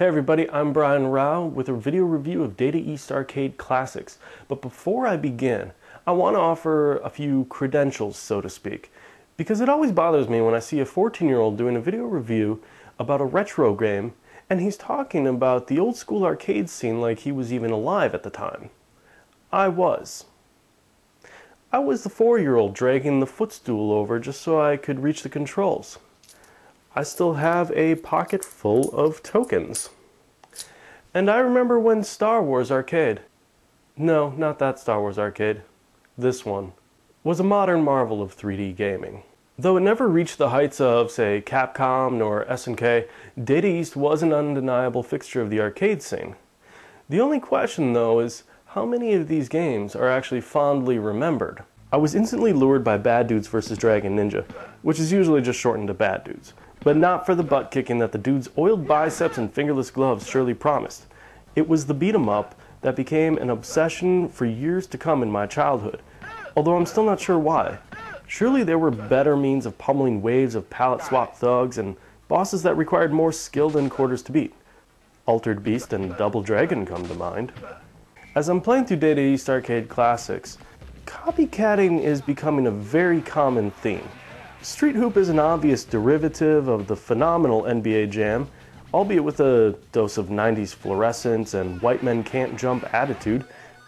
Hey everybody, I'm Brian Rao with a video review of Data East Arcade Classics. But before I begin, I want to offer a few credentials, so to speak. Because it always bothers me when I see a 14-year-old doing a video review about a retro game, and he's talking about the old school arcade scene like he was even alive at the time. I was. I was the 4-year-old dragging the footstool over just so I could reach the controls. I still have a pocket full of tokens. And I remember when Star Wars Arcade, no, not that Star Wars Arcade, this one, was a modern marvel of 3D gaming. Though it never reached the heights of, say, Capcom nor SNK, Data East was an undeniable fixture of the arcade scene. The only question, though, is how many of these games are actually fondly remembered? I was instantly lured by Bad Dudes vs. Dragonninja, which is usually just shortened to Bad Dudes. But not for the butt kicking that the dude's oiled biceps and fingerless gloves surely promised. It was the beat 'em up that became an obsession for years to come in my childhood, although I'm still not sure why. Surely there were better means of pummeling waves of palette swap thugs and bosses that required more skill than quarters to beat. Altered Beast and Double Dragon come to mind. As I'm playing through Data East Arcade Classics, copycatting is becoming a very common theme. Street Hoop is an obvious derivative of the phenomenal NBA Jam, albeit with a dose of 90s fluorescence and white men can't jump attitude.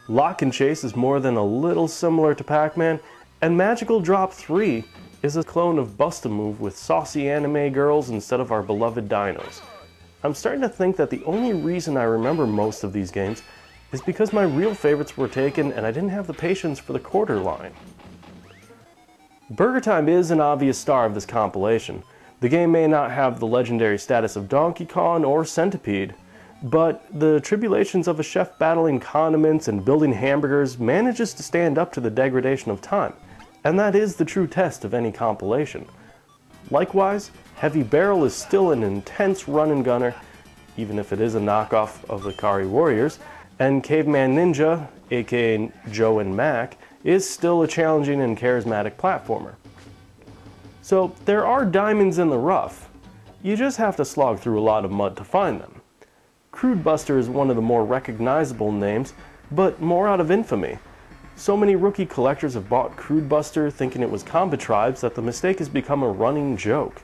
Lock and Chase is more than a little similar to Pac-Man, and Magical Drop 3 is a clone of Bust-A-Move with saucy anime girls instead of our beloved dinos. I'm starting to think that the only reason I remember most of these games is because my real favorites were taken and I didn't have the patience for the quarter line. Burger Time is an obvious star of this compilation. The game may not have the legendary status of Donkey Kong or Centipede, but the tribulations of a chef battling condiments and building hamburgers manages to stand up to the degradation of time, and that is the true test of any compilation. Likewise, Heavy Barrel is still an intense run-and-gunner, even if it is a knockoff of the Kari Warriors, and Caveman Ninja, aka Joe and Mac, is still a challenging and charismatic platformer. So there are diamonds in the rough. You just have to slog through a lot of mud to find them. Crude Buster is one of the more recognizable names, but more out of infamy. So many rookie collectors have bought Crude Buster thinking it was Combatribes that the mistake has become a running joke.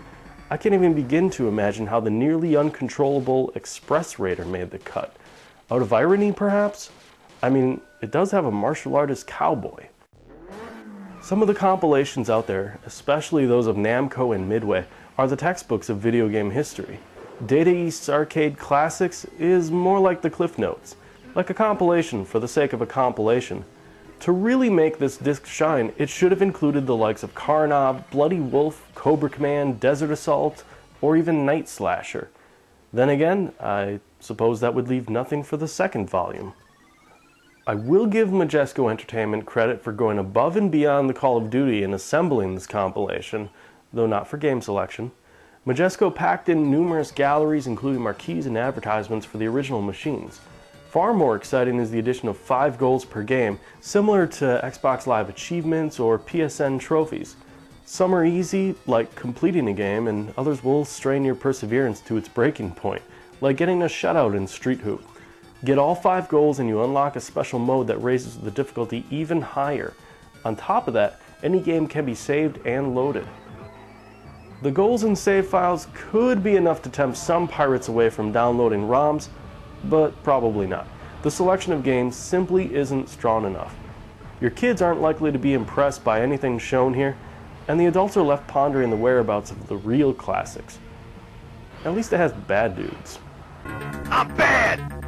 I can't even begin to imagine how the nearly uncontrollable Express Raider made the cut. Out of irony, perhaps? I mean, it does have a martial artist cowboy. Some of the compilations out there, especially those of Namco and Midway, are the textbooks of video game history. Data East Arcade Classics is more like the Cliff Notes, like a compilation for the sake of a compilation. To really make this disc shine, it should have included the likes of Carnob, Bloody Wolf, Cobra Command, Desert Assault, or even Night Slasher. Then again, I suppose that would leave nothing for the second volume. I will give Majesco Entertainment credit for going above and beyond the Call of Duty in assembling this compilation, though not for game selection. Majesco packed in numerous galleries including marquees and advertisements for the original machines. Far more exciting is the addition of 5 goals per game, similar to Xbox Live achievements or PSN trophies. Some are easy, like completing a game, and others will strain your perseverance to its breaking point, like getting a shutout in Street Hoop. Get all 5 goals and you unlock a special mode that raises the difficulty even higher. On top of that, any game can be saved and loaded. The goals and save files could be enough to tempt some pirates away from downloading ROMs, but probably not. The selection of games simply isn't strong enough. Your kids aren't likely to be impressed by anything shown here, and the adults are left pondering the whereabouts of the real classics. At least it has Bad Dudes. I'm bad!